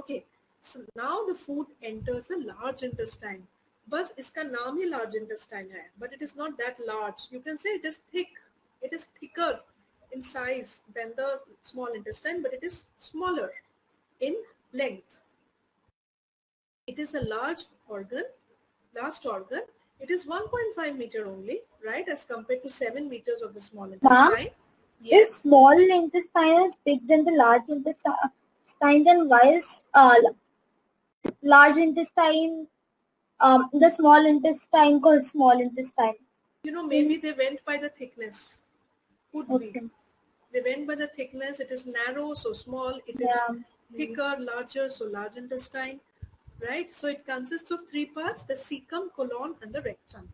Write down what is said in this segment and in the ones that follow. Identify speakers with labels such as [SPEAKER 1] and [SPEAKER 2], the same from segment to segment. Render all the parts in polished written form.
[SPEAKER 1] Okay, so now the food enters the large intestine. बस इसका नाम ही large intestine है, but it is not that large. You can say it is thick. It is thicker in size than the small intestine, but it is smaller in length. It is a large organ, last organ. It is 1.5 meter only, right, as compared to 7 meters of the small intestine.
[SPEAKER 2] If small intestine is bigger than the large intestine, then why is large intestine, the small intestine called small intestine?
[SPEAKER 1] You know, maybe they went by the thickness. Could be. They went by the thickness. It is narrow, so small. It is thicker, larger, so large intestine. Right? So it consists of 3 parts, the cecum, colon, and the rectum.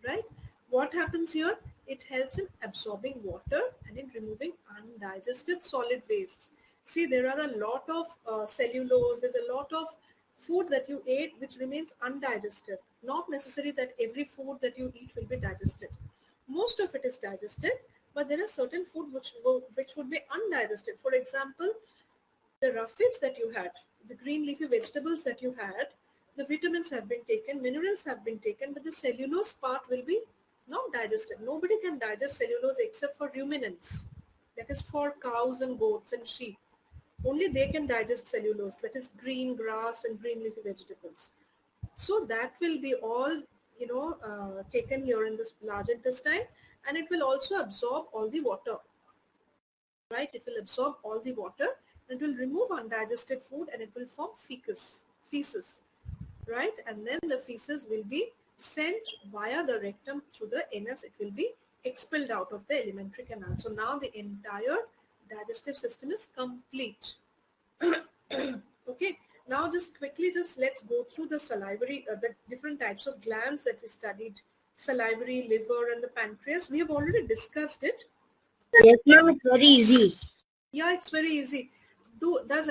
[SPEAKER 1] Right? What happens here? It helps in absorbing water and in removing undigested solid wastes. See, there are a lot of cellulose, there's a lot of food that you ate which remains undigested. Not necessary that every food that you eat will be digested. Most of it is digested, but there are certain food which would be undigested. For example, the roughage that you had, the green leafy vegetables that you had, the vitamins have been taken, minerals have been taken, but the cellulose part will be not digested. Nobody can digest cellulose except for ruminants. That is for cows and goats and sheep. Only they can digest cellulose, that is green grass and green leafy vegetables. So that will be all, taken here in this large intestine, and it will also absorb all the water. Right? It will absorb all the water, and it will remove undigested food, and it will form feces, right? And then the feces will be sent via the rectum through the anus. It will be expelled out of the alimentary canal. So now the entire digestive system is complete. Okay, now just quickly, let's go through the salivary, the different types of glands that we studied: salivary, liver, and the pancreas. We have already discussed it.
[SPEAKER 2] Yes, ma'am, it's very easy.
[SPEAKER 1] Yeah, it's very easy. Does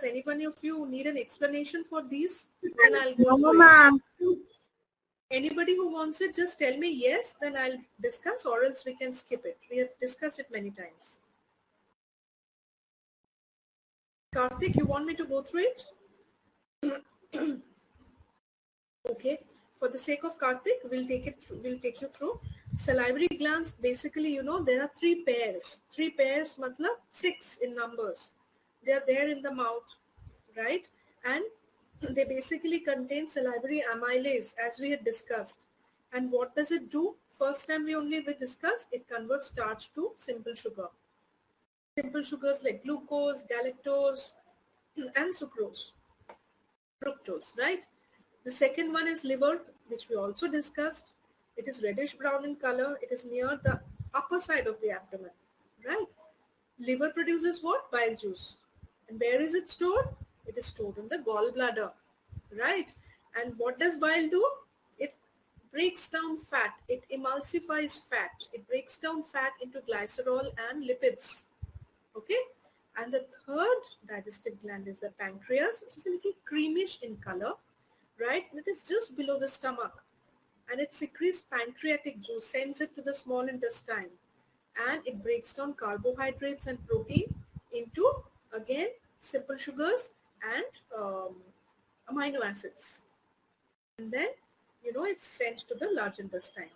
[SPEAKER 1] anyone of you need an explanation for these? Then I'll go through
[SPEAKER 2] ma'am.
[SPEAKER 1] Anybody who wants it, just tell me yes, then I'll discuss, or else we can skip it. We have discussed it many times. Karthik, you want me to go through it? Okay. For the sake of Karthik, we'll take you through. Salivary glands, basically, there are 3 pairs. 3 pairs, matlab 6 in numbers. They are there in the mouth, right? And they basically contain salivary amylase, as we had discussed. And what does it do? First time we discussed, it converts starch to simple sugar. Simple sugars like glucose, galactose, and sucrose, fructose, right? The second one is liver, which we also discussed. It is reddish brown in color. It is near the upper side of the abdomen, right? Liver produces what? Bile juice. And where is it stored? It is stored in the gallbladder, right? And what does bile do? It breaks down fat. It emulsifies fat. It breaks down fat into glycerol and lipids, okay? And the third digestive gland is the pancreas, which is a little creamish in color, right? It is just below the stomach, and it secretes pancreatic juice, sends it to the small intestine, and it breaks down carbohydrates and protein into, again, simple sugars and amino acids. And then, it's sent to the large intestine.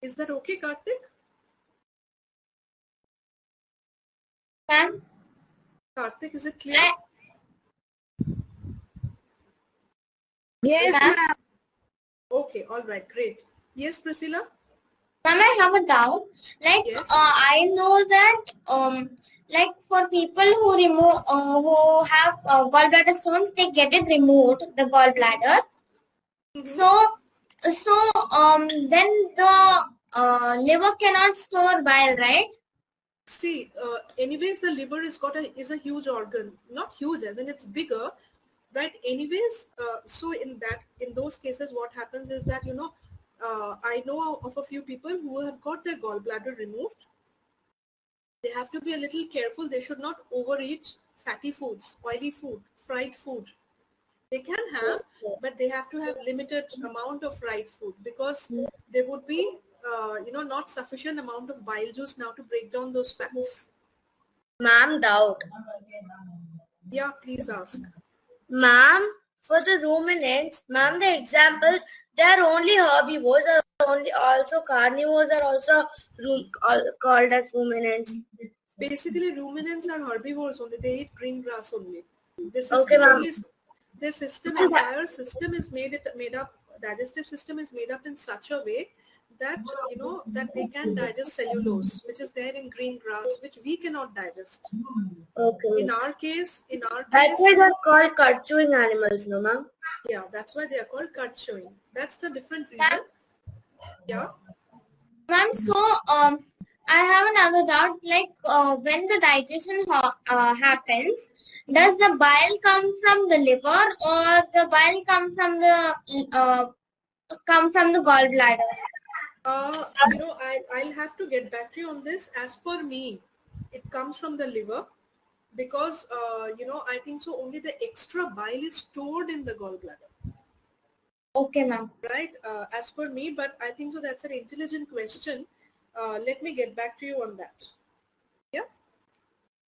[SPEAKER 1] Is that okay, Karthik?
[SPEAKER 2] Ma'am?
[SPEAKER 1] Karthik, is it clear?
[SPEAKER 2] Yes, ma'am.
[SPEAKER 1] Okay, all right, great. Yes, Priscilla?
[SPEAKER 2] Ma'am, I have a doubt. Like,
[SPEAKER 1] yes.
[SPEAKER 2] I know that, like for people who have gallbladder stones, they get it removed, the gallbladder. Mm-hmm. So then the liver cannot store bile, right?
[SPEAKER 1] See, anyways, the liver is a huge organ. Not huge, as in it's bigger, right? Anyways, so in those cases, what happens is that, I know of a few people who have got their gallbladder removed. They have to be a little careful. They should not overeat fatty foods, oily food, fried food. They can have, but they have to have limited amount of fried food, because there would be, not sufficient amount of bile juice now to break down those fats.
[SPEAKER 2] Ma'am, doubt.
[SPEAKER 1] Yeah, please ask.
[SPEAKER 3] Ma'am, for the ruminants, ma'am, the examples, they are only herbivores, or only also carnivores are also called as ruminants.
[SPEAKER 1] Basically, ruminants are herbivores only. They eat green grass only. This is
[SPEAKER 3] Okay, ma'am.
[SPEAKER 1] the system, entire system is made up. Digestive system is made up in such a way that that they can digest cellulose, which is there in green grass, which we cannot digest.
[SPEAKER 3] Okay.
[SPEAKER 1] In our case,
[SPEAKER 3] That's why they're called cut chewing animals, no, ma'am?
[SPEAKER 1] yeah, that's why they are called cut chewing. That's the different reason. Yeah.
[SPEAKER 2] Ma'am, so I have another doubt. Like when the digestion happens, does the bile come from the liver or the bile come from the gallbladder?
[SPEAKER 1] I'll have to get back to you on this. As per me, it comes from the liver because, I think so only the extra bile is stored in the gallbladder.
[SPEAKER 2] Okay, ma'am.
[SPEAKER 1] Right? As per me, but I think so that's an intelligent question. Let me get back to you on that.